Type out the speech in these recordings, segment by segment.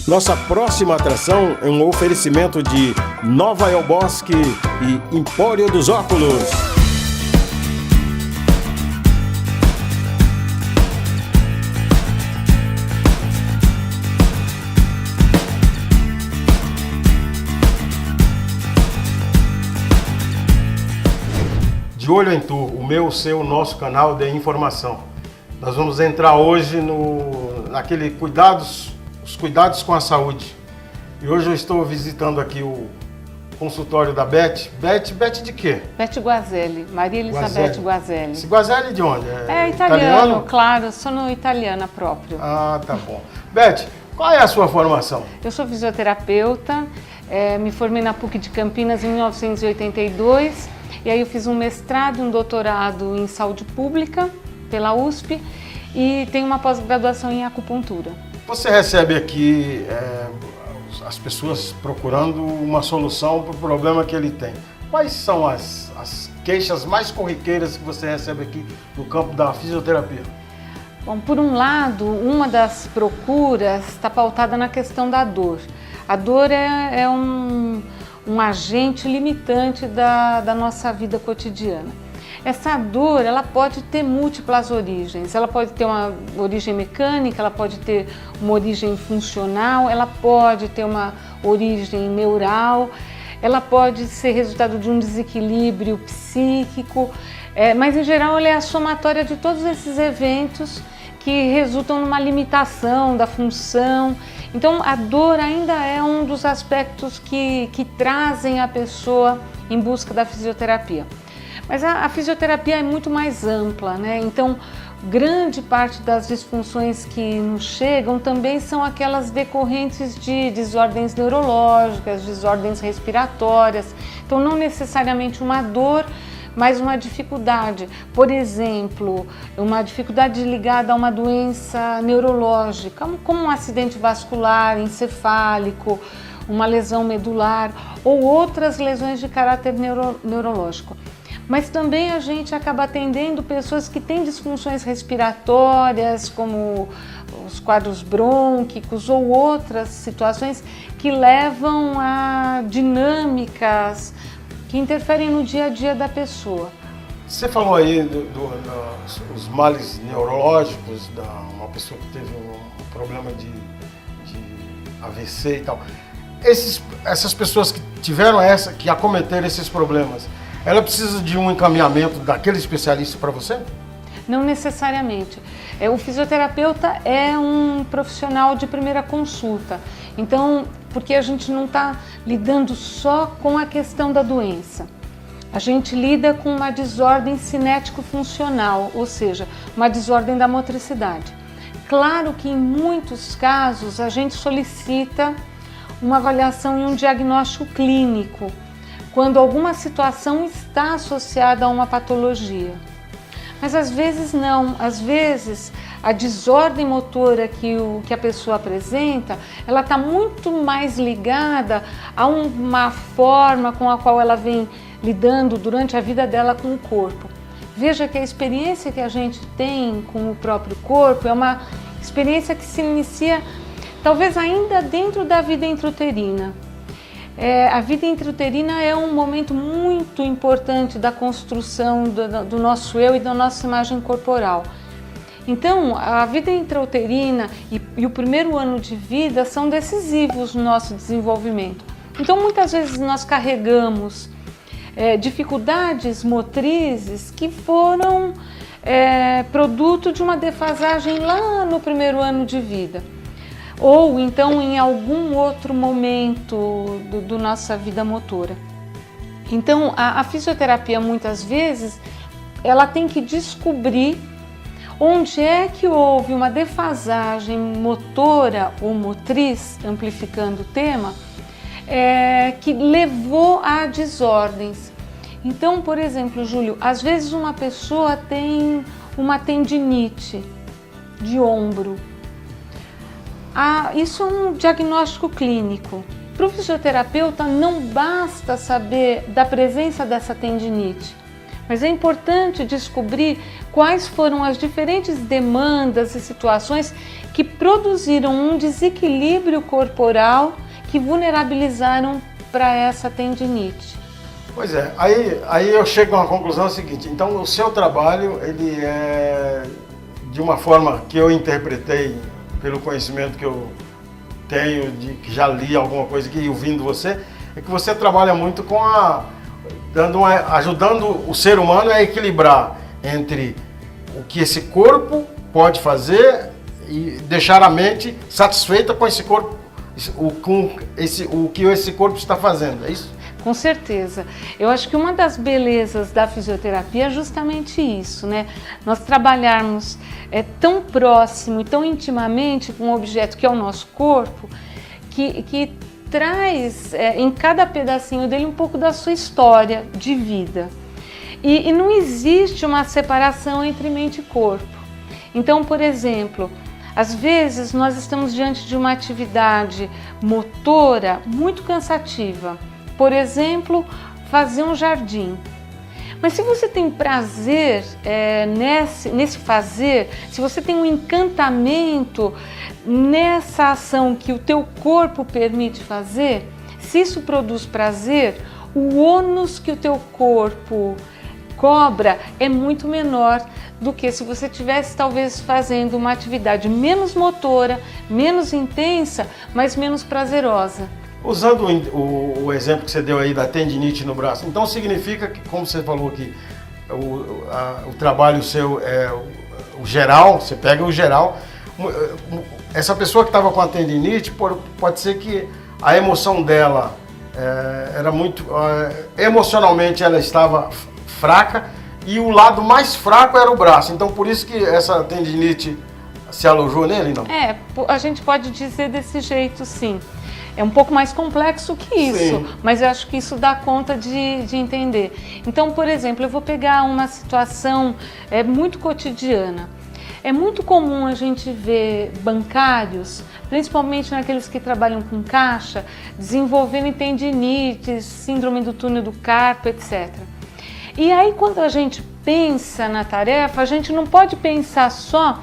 Nossa próxima atração é um oferecimento de Nova El Bosque e Empório dos Óculos. De Olho em Tu, o meu, o seu, o nosso canal de informação. Nós vamos entrar hoje naquele os cuidados com a saúde. E hoje eu estou visitando aqui o consultório da Beth. Beth de quê? Beth Guazelli, Maria Elizabeth Guazelli. Esse Guazelli de onde? É italiano, claro, sono italiana próprio. Ah, tá bom. Beth, qual é a sua formação? Eu sou fisioterapeuta, me formei na PUC de Campinas em 1982, e aí eu fiz um mestrado e um doutorado em saúde pública pela USP e tenho uma pós-graduação em acupuntura. Você recebe aqui as pessoas procurando uma solução para o problema que ele tem. Quais são as queixas mais corriqueiras que você recebe aqui no campo da fisioterapia? Bom, por um lado, uma das procuras está pautada na questão da dor. A dor é um agente limitante da nossa vida cotidiana. Essa dor, ela pode ter múltiplas origens. Ela pode ter uma origem mecânica, ela pode ter uma origem funcional, ela pode ter uma origem neural, ela pode ser resultado de um desequilíbrio psíquico, mas em geral ela é a somatória de todos esses eventos que resultam numa limitação da função. Então a dor ainda é um dos aspectos que trazem a pessoa em busca da fisioterapia. Mas a fisioterapia é muito mais ampla, né? Então, grande parte das disfunções que nos chegam também são aquelas decorrentes de desordens neurológicas, desordens respiratórias. Então, não necessariamente uma dor, mas uma dificuldade. Por exemplo, uma dificuldade ligada a uma doença neurológica, como um acidente vascular, encefálico, uma lesão medular ou outras lesões de caráter neurológico. Mas também a gente acaba atendendo pessoas que têm disfunções respiratórias, como os quadros brônquicos ou outras situações que levam a dinâmicas que interferem no dia a dia da pessoa. Você falou aí dos males neurológicos, uma pessoa que teve um problema de AVC e tal. Essas pessoas que que acometeram esses problemas, ela precisa de um encaminhamento daquele especialista para você? Não necessariamente. O fisioterapeuta é um profissional de primeira consulta. Então, porque a gente não está lidando só com a questão da doença. A gente lida com uma desordem cinético-funcional, ou seja, uma desordem da motricidade. Claro que em muitos casos a gente solicita uma avaliação e um diagnóstico clínico, quando alguma situação está associada a uma patologia. Mas às vezes não, às vezes a desordem motora que a pessoa apresenta, ela está muito mais ligada a uma forma com a qual ela vem lidando durante a vida dela com o corpo. Veja que a experiência que a gente tem com o próprio corpo é uma experiência que se inicia talvez ainda dentro da vida intrauterina. A vida intrauterina é um momento muito importante da construção do nosso eu e da nossa imagem corporal. Então, a vida intrauterina e o primeiro ano de vida são decisivos no nosso desenvolvimento. Então, muitas vezes nós carregamos dificuldades motrizes que foram produto de uma defasagem lá no primeiro ano de vida. Ou então em algum outro momento da nossa vida motora. Então a fisioterapia muitas vezes ela tem que descobrir onde é que houve uma defasagem motora ou motriz, amplificando o tema, que levou a desordens. Então, por exemplo, Júlio, às vezes uma pessoa tem uma tendinite de ombro. Isso é um diagnóstico clínico. Para o fisioterapeuta não basta saber da presença dessa tendinite, mas é importante descobrir quais foram as diferentes demandas e situações que produziram um desequilíbrio corporal que vulnerabilizaram para essa tendinite. Pois é, aí eu chego a uma conclusão seguinte, então o seu trabalho, ele é de uma forma que eu interpretei pelo conhecimento que eu tenho, que já li alguma coisa aqui ouvindo você, é que você trabalha muito com ajudando o ser humano a equilibrar entre o que esse corpo pode fazer e deixar a mente satisfeita com esse corpo, o que esse corpo está fazendo, é isso? Com certeza. Eu acho que uma das belezas da fisioterapia é justamente isso, né? Nós trabalharmos tão próximo e tão intimamente com um objeto que é o nosso corpo, que traz em cada pedacinho dele um pouco da sua história de vida. E não existe uma separação entre mente e corpo. Então, por exemplo, às vezes nós estamos diante de uma atividade motora muito cansativa. Por exemplo, fazer um jardim. Mas se você tem prazer nesse fazer, se você tem um encantamento nessa ação que o teu corpo permite fazer, se isso produz prazer, o ônus que o teu corpo cobra é muito menor do que se você estivesse talvez fazendo uma atividade menos motora, menos intensa, mas menos prazerosa. Usando o exemplo que você deu aí da tendinite no braço, então significa que, como você falou aqui, o trabalho seu é o geral, você pega o geral. Essa pessoa que estava com a tendinite, pode ser que a emoção dela era muito... emocionalmente ela estava fraca e o lado mais fraco era o braço. Então por isso que essa tendinite se alojou nele, não? A gente pode dizer desse jeito, sim. É um pouco mais complexo que isso, sim, mas eu acho que isso dá conta de entender. Então, por exemplo, eu vou pegar uma situação muito cotidiana. É muito comum a gente ver bancários, principalmente naqueles que trabalham com caixa, desenvolvendo tendinites, síndrome do túnel do carpo, etc. E aí, quando a gente pensa na tarefa, a gente não pode pensar só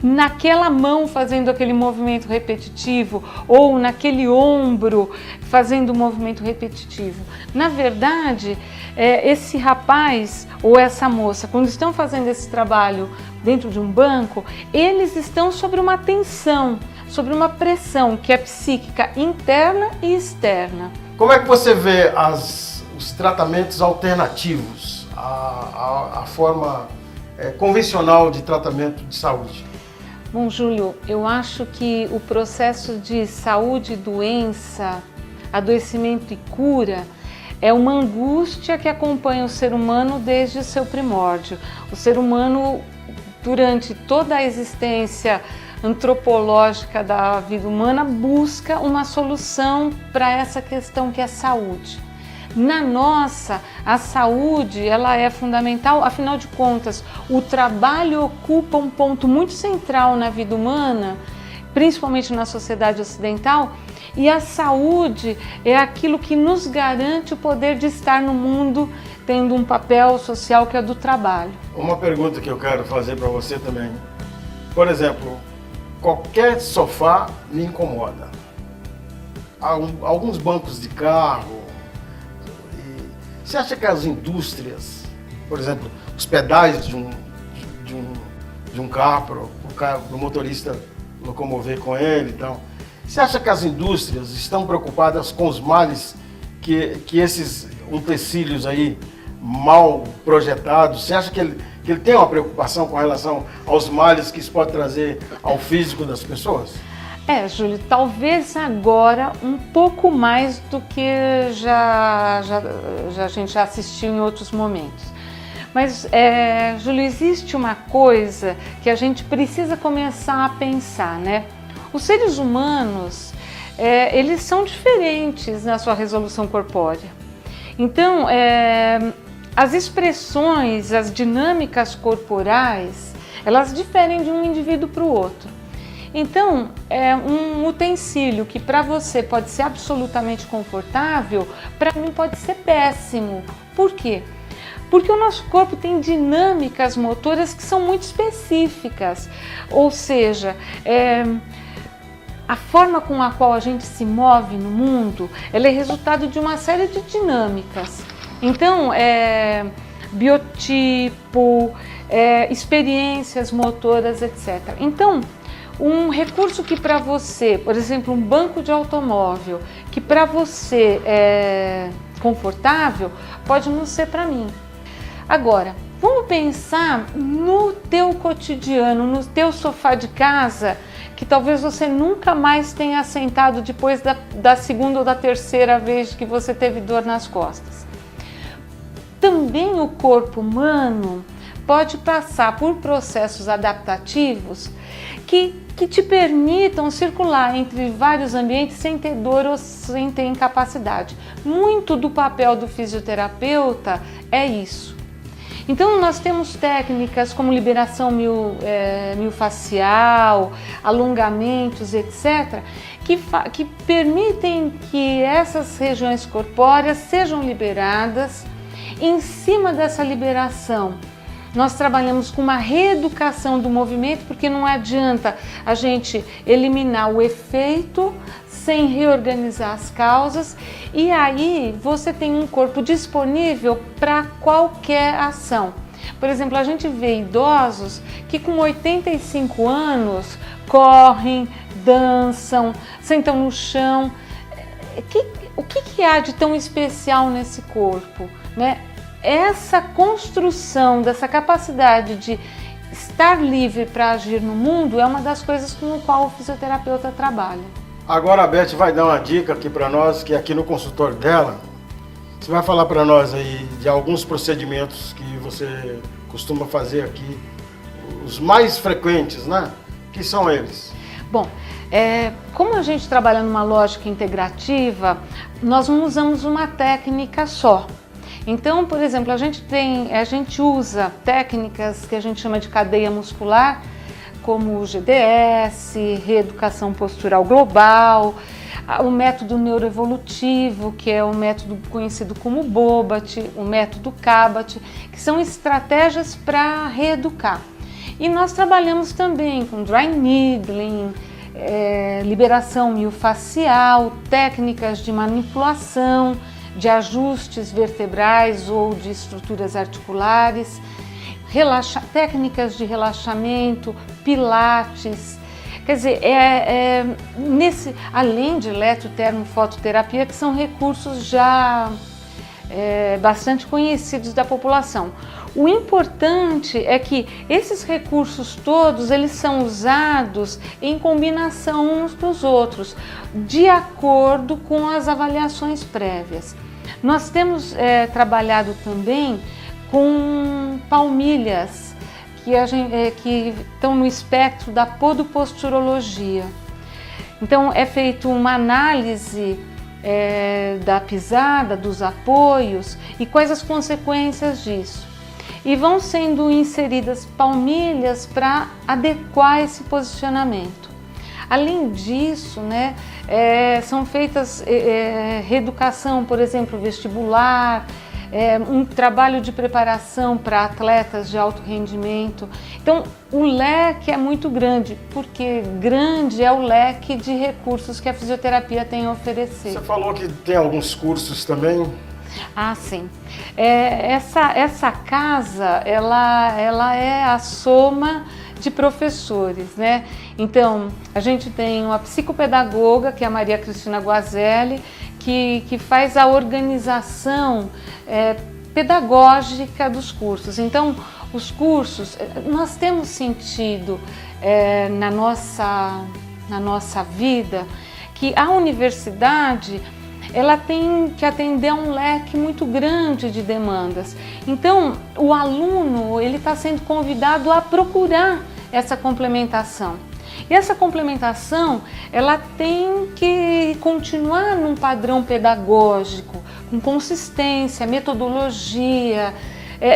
naquela mão fazendo aquele movimento repetitivo ou naquele ombro fazendo um movimento repetitivo. Na verdade, esse rapaz ou essa moça, quando estão fazendo esse trabalho dentro de um banco, eles estão sobre uma tensão, sobre uma pressão que é psíquica interna e externa. Como é que você vê os tratamentos alternativos, a forma convencional de tratamento de saúde? Bom, Júlio, eu acho que o processo de saúde, doença, adoecimento e cura é uma angústia que acompanha o ser humano desde o seu primórdio. O ser humano, durante toda a existência antropológica da vida humana, busca uma solução para essa questão que é saúde. Na nossa, a saúde ela é fundamental, afinal de contas, o trabalho ocupa um ponto muito central na vida humana, principalmente na sociedade ocidental, e a saúde é aquilo que nos garante o poder de estar no mundo tendo um papel social que é do trabalho. Uma pergunta que eu quero fazer para você também. Por exemplo, qualquer sofá me incomoda. Alguns bancos de carro. Você acha que as indústrias, por exemplo, os pedais de um carro para o motorista locomover com ele, então, você acha que as indústrias estão preocupadas com os males que esses utensílios aí mal projetados, você acha que ele tem uma preocupação com relação aos males que isso pode trazer ao físico das pessoas? Júlio, talvez agora um pouco mais do que a gente já assistiu em outros momentos. Mas, Júlio, existe uma coisa que a gente precisa começar a pensar, né? Os seres humanos, eles são diferentes na sua resolução corpórea. Então, as expressões, as dinâmicas corporais, elas diferem de um indivíduo para o outro. Então, um utensílio que para você pode ser absolutamente confortável, para mim pode ser péssimo. Por quê? Porque o nosso corpo tem dinâmicas motoras que são muito específicas, ou seja, a forma com a qual a gente se move no mundo, ela é resultado de uma série de dinâmicas. Então, biotipo, experiências motoras, etc. Então, um recurso que para você, por exemplo, um banco de automóvel, que para você é confortável, pode não ser para mim. Agora, vamos pensar no teu cotidiano, no teu sofá de casa, que talvez você nunca mais tenha sentado depois da segunda ou da terceira vez que você teve dor nas costas. Também o corpo humano pode passar por processos adaptativos que te permitam circular entre vários ambientes sem ter dor ou sem ter incapacidade. Muito do papel do fisioterapeuta é isso. Então nós temos técnicas como liberação miofascial, alongamentos, etc., que permitem que essas regiões corpóreas sejam liberadas. Em cima dessa liberação, nós trabalhamos com uma reeducação do movimento, porque não adianta a gente eliminar o efeito sem reorganizar as causas, e aí você tem um corpo disponível para qualquer ação. Por exemplo, a gente vê idosos que com 85 anos correm, dançam, sentam no chão. O que há de tão especial nesse corpo, né? Essa construção dessa capacidade de estar livre para agir no mundo é uma das coisas com a qual o fisioterapeuta trabalha. Agora a Beth vai dar uma dica aqui para nós, que aqui no consultório dela, você vai falar para nós aí de alguns procedimentos que você costuma fazer aqui, os mais frequentes, né? Que são eles? Bom, como a gente trabalha numa lógica integrativa, nós não usamos uma técnica só. Então, por exemplo, a gente usa técnicas que a gente chama de cadeia muscular, como o GDS, reeducação postural global, o método neuroevolutivo, que é o método conhecido como BOBAT, o método CABAT, que são estratégias para reeducar. E nós trabalhamos também com dry needling, liberação miofascial, técnicas de manipulação, de ajustes vertebrais ou de estruturas articulares, técnicas de relaxamento, pilates. Quer dizer, além de eletrotermofototerapia, que são recursos já bastante conhecidos da população. O importante é que esses recursos todos, eles são usados em combinação uns dos outros, de acordo com as avaliações prévias. Nós temos trabalhado também com palmilhas, que estão no espectro da podoposturologia. Então é feita uma análise da pisada, dos apoios e quais as consequências disso. E vão sendo inseridas palmilhas para adequar esse posicionamento. Além disso, né, são feitas reeducação, por exemplo, vestibular, um trabalho de preparação para atletas de alto rendimento. Então, o leque é muito grande, porque grande é o leque de recursos que a fisioterapia tem a oferecer. Você falou que tem alguns cursos também. Ah, sim. Essa casa, ela é a soma de professores, né? Então, a gente tem uma psicopedagoga, que é a Maria Cristina Guazelli, que faz a organização pedagógica dos cursos. Então, os cursos, nós temos sentido na nossa vida que a universidade ela tem que atender a um leque muito grande de demandas. Então, o aluno ele está sendo convidado a procurar essa complementação. E essa complementação, ela tem que continuar num padrão pedagógico, com consistência, metodologia.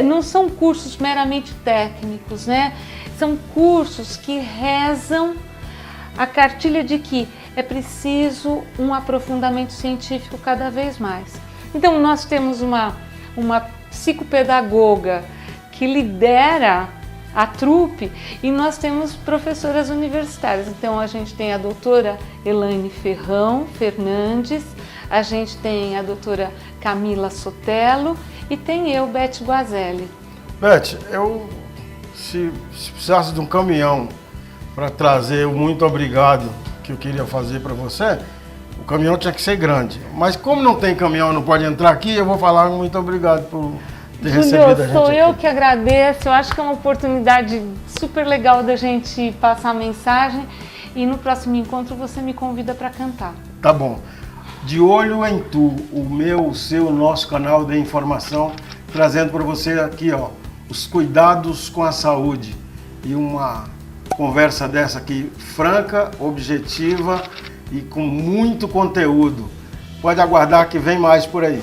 Não são cursos meramente técnicos, né? São cursos que rezam a cartilha de que é preciso um aprofundamento científico cada vez mais. Então, nós temos uma psicopedagoga que lidera a trupe, e nós temos professoras universitárias. Então a gente tem a doutora Elaine Ferrão Fernandes, a gente tem a doutora Camila Sotelo e tem eu, Beth Guazelli. Beth, se precisasse de um caminhão para trazer o muito obrigado que eu queria fazer para você, o caminhão tinha que ser grande. Mas como não tem caminhão, não pode entrar aqui, eu vou falar muito obrigado por ter recebido a gente Sou aqui. eu que agradeço. Eu acho que é uma oportunidade super legal da gente passar a mensagem, e no próximo encontro você me convida para cantar. Tá bom. De Olho em Tu, o meu, o seu, o nosso canal de informação, trazendo para você aqui, ó, os cuidados com a saúde. E uma conversa dessa aqui, franca, objetiva e com muito conteúdo. Pode aguardar que vem mais por aí.